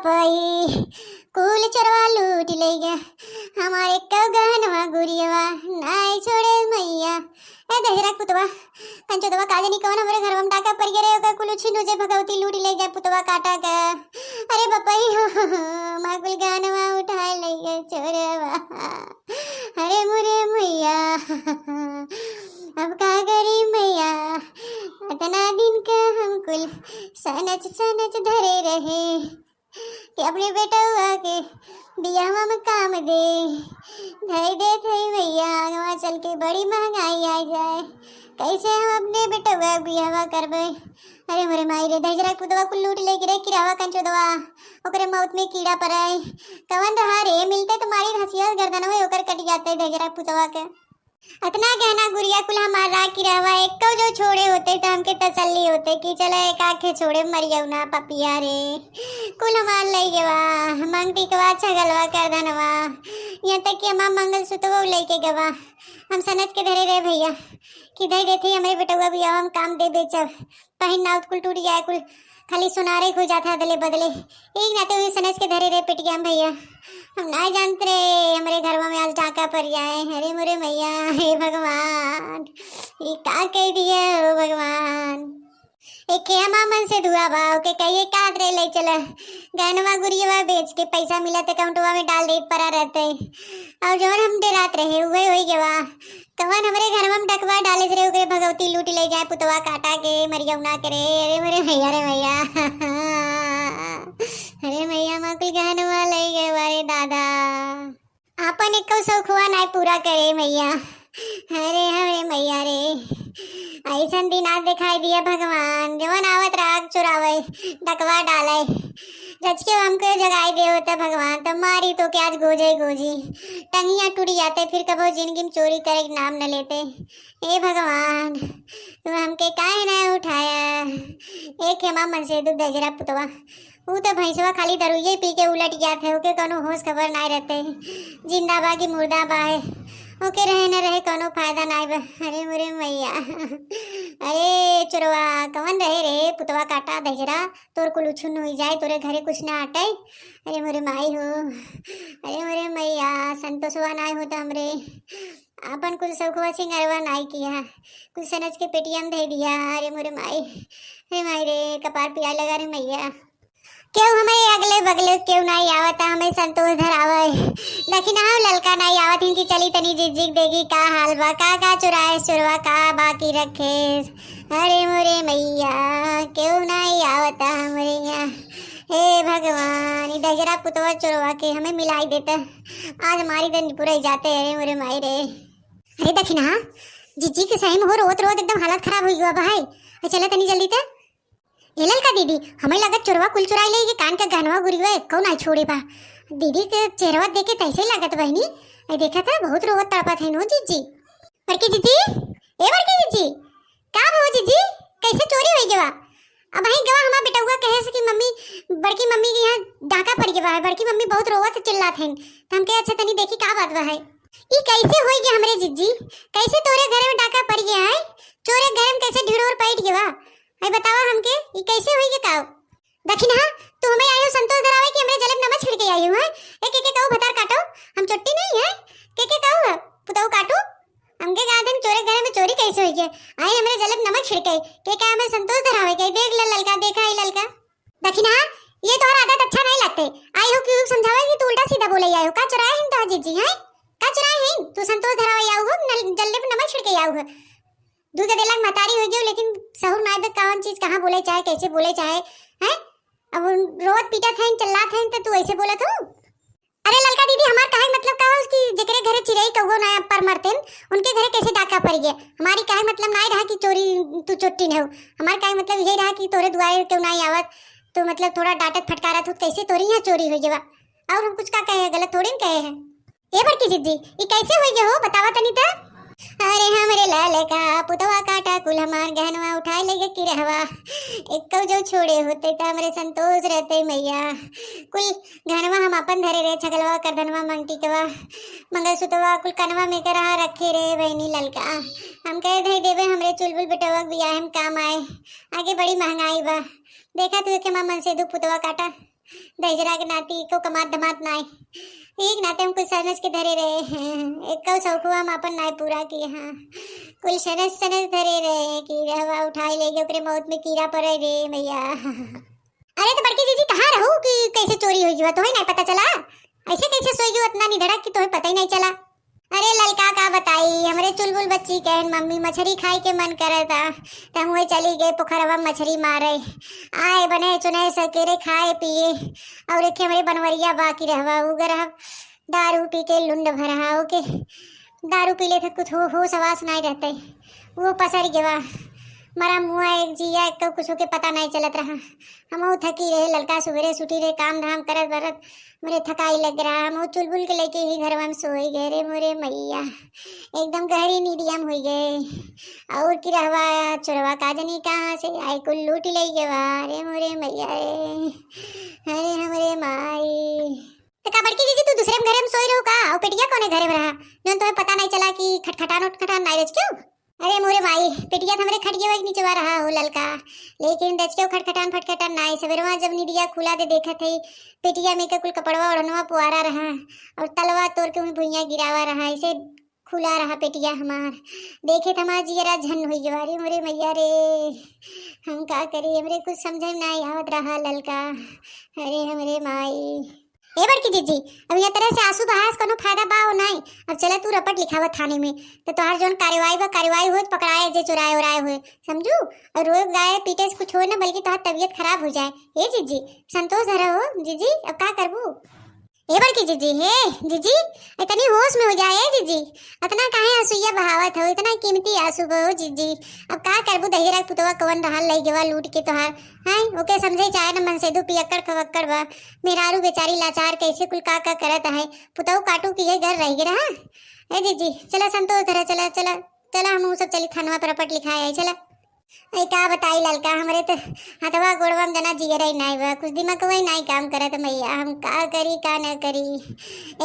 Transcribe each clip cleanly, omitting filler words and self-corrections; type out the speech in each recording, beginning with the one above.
बपाई कुल चरवा लूट ले गया हमारे कगनवा गुरियवा नाय छोड़े मैया। ए दहरा पुतवा कंचो दवा काजनी कौन हमरे घरवा में डाका पर गिरे ओका कुल छिनु जे भगवती लूट ले गया पुतवा काटा का। अरे बपाई हो मां कुल गानवा उठा ले गया चोरवा। अरे मुरे मैया अब का करी मैया इतना दिन का हम कुल सनच सनच धरे रहे कि अपने बेटा हुआ के बियाह में काम दे धई दे थई भैया वहाँ चल के बड़ी महंगाई आ जाए कैसे हम अपने बेटा हुआ बियाह करबे। अरे मोरे माई रे दहजरा पुतवा कुल लूट ले गिरे किरावा कंचो दवा ओकरे मौत में कीड़ा पड़ाए कवन रहा रे मिलते तुम्हारी हंसिया गर्दन में ओकर कट जाते दहजरा पुतवा के। इतना गहना गुड़िया कुल हमारा की रहवा एक जो छोड़े होते तो हमके तसल्ली होते कि चला एक आंखें छोड़े मरियौ ना पपिया रे कुल हमार लई गवा मंगटी कवा छगलवा कर दनवा यहाँ तक कि हमार मंगल सूत्र लेके गवा हम सनत के धरे रहे भैया कि दे देते हमारे बेटुआ भी हम काम दे बेचब पहन ना कुल टूट गया कुल खाली सुनारे खो जाता अदले बदले एक नाते हुए सनज के धरे रहे पिट गया भैया हम ना जानते रे हमारे घर में आज डाका पड़ जाए। अरे मोरे मैया हे भगवान ये का कह दिया ओ भगवान एक खेमा मन से धुआ भाव के कहिए काट रे ले चला गहनवा गुड़िया बेच के पैसा मिला तो अकाउंटवा में डाल दे पड़ा रहते और जो हम रात रहे वही हो गया कवन हमारे घर में डकवा डाले से रे भगवती लूट ले जाए पुतवा काटा के मरियौ ना करे। अरे मेरे भैया रे भैया अरे मैया माँ कुल गहनवा ले गए वारे दादा आपन एक सौखवा ना पूरा करे मैया। अरे हमारे मैया रे ऐसा दिन आज दिखाई दिया भगवान जवन आवत राग चुरावे डकवा डाले रच के हमको जगाई दे होता भगवान तो मारी तो क्या आज गोजे गोजी टंगिया टूट जाते फिर कबो जिंदगी में चोरी करे नाम न लेते। हे भगवान तुम हमके काहे ना उठाया एक हेमा मन से दुख दजरा पुतवा वो तो भैंसवा खाली दरुये पी के उलट गया थे ओके कोनो होश खबर ना रहते जिंदा बा की मुर्दा बा है ओके रहे न रहे कोनो फायदा ना बा। अरे मोरे मैया अरे चुरवा कवन रहे रे पुतवा काटा दहजरा तोर कुल उछुन हो जाए तोरे घरे कुछ ना आटे। अरे मोरे माई हो अरे मोरे मैया संतोषवा ना होता हमरे अपन कुल सौखवा सिंगरवा नाई किया कुछ सनज के पेटियम दे दिया। अरे मोरे माई रे कपार पिया लगा रे मैया क्यों हमें अगले बगले क्यों नहीं आवता हमें संतोष धरावे लेकिन हाँ ललका नहीं आवत इनकी चली तनी जिग देगी का हाल बा का चुराए चुरवा का बाकी रखे। अरे मोरे मैया क्यों नहीं आवता हमारे यहाँ हे भगवान दजरा पुतवा चुरवा के हमें मिलाई देता आज हमारी दिन पूरे जाते। अरे मोरे माई रे अरे दखिना जीजी के सही में हो रोत रोत एकदम हालत खराब हुई हुआ भाई चला तनी जल्दी तक ये ललका दीदी हमें लगा चोरवा कुल चुराई ले ये कान का गहनवा गुरिया एको ना छोड़े बा दीदी के चेहरा देखे तैसे लागत बहनी आई देखा था बहुत रोवत तड़पा थे नो जीजी बड़की जीजी ए बड़की जीजी का हो जीजी कैसे चोरी होई गवा अब वही गवा हमार बेटा हुआ कहे से कि मम्मी बड़की मम्मी के यहाँ डाका पड़ गया है बड़की मम्मी बहुत रोवत चिल्लात हैं तो हम कहे अच्छा तनी देखी का बात बा है ये कैसे होई गया हमरे जीजी कैसे तोरे घर में डाका पड़ गया है चोरे घर में कैसे ढिड़ोर पैठ गया आई बतावा हमके ये कैसे होई के काओ दखिना तू हमें आयो संतोष धरावे कि हमरे जलेब नमक छिड़के आई हूं है एक एक काओ भतार काटो हम चोट्टी नहीं है के काओ पुताऊ काटो हमके गादन चोरे घर में चोरी कैसे होई के आई हमरे जलेब नमक छिड़के के हमें संतोष धरावे के देख ले ललका देखा आई ललका दखिना ये तो आदत अच्छा नहीं लगते आई हो क्यों समझावे कि तू उल्टा सीधा बोले आई हो का चुराए हैं तो जीजी है का चुराए हैं तू संतोष धरावे आई हो जलेब नमक छिड़के आई हो दूध देलक मतारी हो गयो लेकिन सहूर ना दे कौन चीज कहां बोले चाहे कैसे बोले चाहे हैं अब रोज पीटा थे चिल्ला थे तो तू ऐसे बोला तू। अरे ललका दीदी हमार काहे मतलब का उसकी जेकरे घरे चिड़ई कहो ना पर मरतेन उनके घरे कैसे डाका पड़ गया हमारी काहे मतलब ना रहा कि चोरी तू चोट्टी न हो हमार काहे मतलब यही रहा कि तोरे दुआरे क्यों ना आवत तो मतलब थोड़ा डांटत फटकारा तो कैसे तोरी यहाँ चोरी हो जावा और हम कुछ का कहे गलत थोड़ी कहे हैं। ए बड़की जीजी ये कैसे हो गया हो बतावा तनी ता। अरे हमरे लाल का पुतवा काटा कुल हमार गहनवा उठाए ले कि रहवा एक जो छोड़े होते तो हमरे संतोष रहते मैया कुल गहनवा हम अपन धरे रे छगलवा करधनवा मंगटी कवा मंगलसूत्रवा कुल कनवा में करा रखे रे बहनी ललका हम कह दे देवे हमरे चुलबुल बेटवा बियाह हम काम आए आगे बड़ी महंगाई बा देखा तू के मन से दू पुतवा काटा दजरा के नाती को कमात धमात नाय एक नाते हम कुछ समझ के धरे रहे हैं। एक कौ सौखो हम अपन नाय पूरा किए हाँ कुल सनस सनस धरे रहे कि रहवा उठाई ले गए ओकरे मौत में कीड़ा पड़े रे मैया। अरे तो बड़की जीजी कहाँ रहू कि कैसे चोरी हुई तो ही नहीं पता चला? ऐसे कैसे सोई गई उतना निधड़क कि तुम्हें पता ही नहीं चला? अरे ललका का बताई हमरे चुलबुल बच्ची कहन मम्मी मछली खाई के मन करे था तब वही चली गए पोखरवा मछली मारे आए बने चुने सकेरे खाए पिए और एक हमारे बनवरिया बाकी रहवा उगर दारू पी के लुंड भरा ओके दारू पी ले थे कुछ हो सवास नहीं रहते वो पसर गवा मरा मुआ एक जिया एक कुछ के पता नहीं चलत रहा। हम थकी रहे ललका सुबेरे सुटी रहे काम धाम करत बरत मेरे थकाई लग रहा हम चुलबुल के लेके ही घर में सोई गए रे मोरे मैया एकदम गहरी नींदियम हो गए और की रहवा चोरवा काजनी कहाँ से आई कुल लूट ले गवा रे मोरे मैया रे अरे हमरे माई। तो का बड़की जीजी तू दूसरे घर में सोई रहो का और पेटिया कोने घरे में रहा जो तुम्हें पता नहीं चला कि खटखटान उठखटान नहीं रच क्यों? अरे मोरे माई पेटिया तो हमरे खटिया नीचे रहा हो ललका लेकिन दचके खटखटान फटखटान नाई सवेरवा जब निदिया खुला दे देखा थी पेटिया में कुल कपड़वा ओढ़नवा पुआरा रहा और तलवा तोड़ के वहीं भुइया गिरावा रहा ऐसे खुला रहा पेटिया हमार देखे तो हमार जियरा झन हुई जवारी मोरे मैया रे हम का करी हमरे कुछ समझ में नहीं आवत रहा ललका अरे हमरे माई। ए बड़की जीजी अब यह तरह से आंसू बहास कोनो फायदा बा हो नहीं अब चला तू रपट लिखावा थाने में तो तोहार जोन कार्यवाही हो पकड़ाए जे चुराए उराए हुए समझू और रोए गाय पीटे से कुछ हो ना बल्कि तोहार तबीयत खराब हो जाए। ए जीजी संतोष धरा हो जीजी अब का करबू? ए बड़की जीजी हे जीजी इतनी होश में हो जाए जीजी इतना काहे आंसुया बहावत हो इतना कीमती आंसू बहो जीजी अब का करबू दहेरा पुतवा कवन रहल लई गेवा लूट के तोहार हैं ओके समझे चाहे न मन से दू पियक्कड़ खवक्कड़ बा मेरारू बेचारी लाचार कैसे कुल का करत है पुतव काटू की घर रह गे रहा। ए जीजी चला संतोष धरा चला चला चला हम सब चली थानवा पर रपट लिखाए आई चला। ऐ का बताई ललका हमरे तो हथवा गोड़वा में जना जिगर ही नहीं बा कुछ दिमाग वही नहीं काम करत मैया हम का करी का न करी।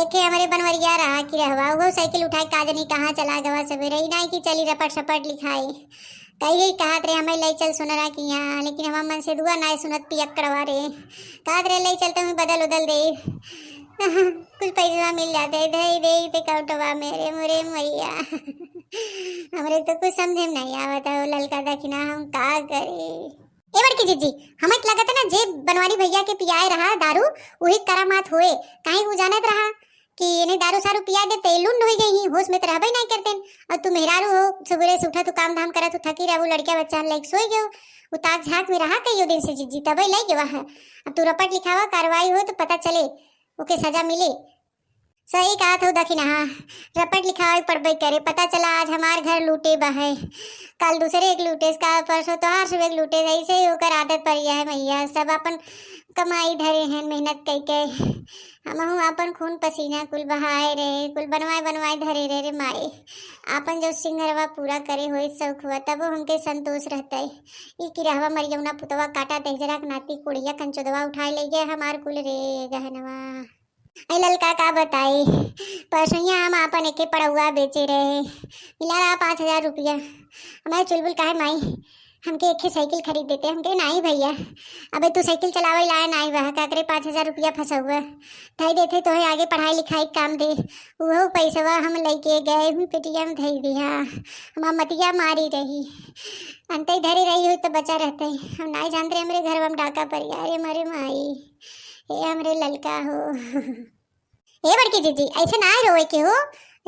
एके हमारे बनवरिया रहा कि रहवा वो साइकिल उठाई काजनी कहाँ चला गवा सवेरे ही नहीं कि चली रपट सपट लिखाई कही कहत रे हमें ले चल सुन रहा कि यहाँ लेकिन हम मन से दुआ नहीं सुनत पियक्कड़वा रे कहत रे ले चलते हुए बदल उदल दे कुछ पैसा मिल जाते दे दे ते काउटवा मेरे मोरे मैया हमरे तो कुछ समझे में नहीं आवत है ललका दखिना हम का करे। ए बड़की जीजी हमें लगत है ना जे बनवारी भैया के पियाए रहा दारू वही करामात होए काहे वो जानत रहा कि इन्हें दारू सारू पिया दे तेलुंड हो गई होश में तो रहबे नहीं करते और तू मेहरारू हो सुबह से उठा तू काम धाम करा तू थकी रहा वो लड़किया बच्चा लाइक सोई गयो वो ताक झाक में रहा कई दिन से जीजी तबे लई गवा है अब तू रपट लिखावा कार्रवाई हो तो पता चले ओके सजा मिले। सही कहा था दखिना हाँ रपट लिखाई पढ़बे करे पता चला आज हमार घर लूटे बहे कल दूसरे एक लूटे का परसों तो हर सुबह लूटे ऐसे ही होकर आदत पड़ गया है मैया सब अपन कमाई धरे हैं मेहनत करके हम अपन खून पसीना कुल बहाए रहे कुल बनवाए धरे रहे रे माए अपन जो सिंगरवा पूरा करे हो शौक हुआ तब हमके संतोष रहता है ई की रहवा मरियौना पुतवा काटा तेजरा नाती कुड़िया कंचोदवा उठाए ले गए हमार कुल रे गहनवा। ऐ ललका का बताई परसों हम अपन एके पड़ुआ बेचे रहे मिला रहा 5,000 रुपया हमारे चुलबुल काहे माई हमके एक साइकिल खरीद देते हमके नहीं भैया अबे तू साइकिल चलावे लाया नहीं वह का करे 5,000 रुपया फंसा हुआ धई देते तो आगे पढ़ाई लिखाई काम दे वो पैसा हम लेके गए हूँ पेटिया में धई दिया हम मतिया मारी रही अंत धरी रही हुई तो बचा रहते हम नहीं जानते हमारे घर में डाका पड़ गया अरे मरे माई ए हमरे ललका हो। ए बड़की जीजी ऐसे ना रोए के हो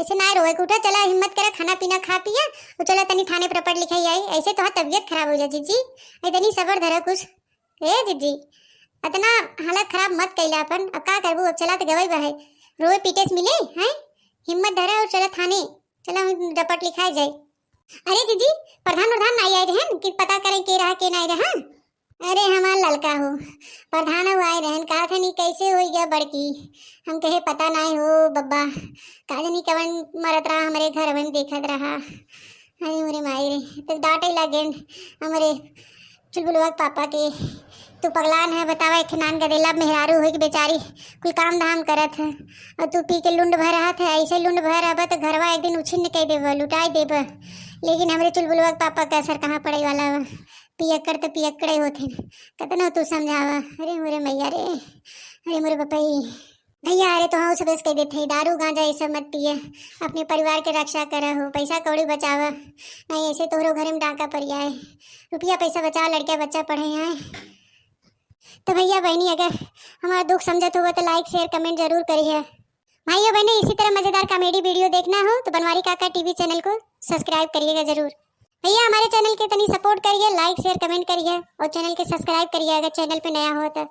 ऐसे ना रोए के उठा चला हिम्मत करा खाना पीना खा पिया और चला तनी थाने पर रपट लिखाई आई ऐसे तो तबीयत खराब हो जा जीजी इतनी सबर धरा कुछ। ए जीजी इतना हालत खराब मत कैला अपन अब का करबू अब चला तो गवाई बहे रोए पीटे से मिले हैं हिम्मत धरा और चला थाने चला रपट लिखाई जाए। अरे जीजी प्रधान नहीं आए रहे कि पता करें के रहा के नहीं रहा अरे हमार ललका हो प्रधान आए रहन कहा था नहीं कैसे हो गया बड़की हम कहे पता नहीं हो बब्बा काजनी कवन मरत रहा हमारे घर में देखत रहा अरे मेरे माई रे तो डांटे लगे हमारे चुलबुलवा पापा के तू पगलान है बतावा एक नान गदेला मेहरारू हो कि बेचारी कुल काम धाम करत है और तू पी के लुंड भर रहा था ऐसे लुंड भर रहा तो घरवा एक दिन उछिन कह देव लुटाई देव लेकिन हमारे चुलबुलवा पापा का असर कहाँ पड़े वाला पियक्कड़ तो पियक्कड़े होते कतनो तू समझावा। अरे मोरे मैया रे, अरे मोरे बपई भैया। अरे तो हाँ सब कह देते दारू गांजा ये सब मत पिए, अपने परिवार के रक्षा करा हो, पैसा कौड़ी बचावा, नहीं ऐसे तोहरो घर में डाका पड़ जाए। रुपया पैसा बचा, लड़का बच्चा पढ़े आए। तो भैया बहनी अगर हमारा दुख समझत हो तो लाइक शेयर कमेंट जरूर करिए। भाइयों बहनों इसी तरह मजेदार कॉमेडी वीडियो देखना हो तो बनवारी काका टीवी चैनल को सब्सक्राइब करिएगा जरूर। भैया हमारे चैनल के तनी सपोर्ट करिए, लाइक शेयर कमेंट करिए और चैनल के सब्सक्राइब करिए अगर चैनल पे नया हो तो।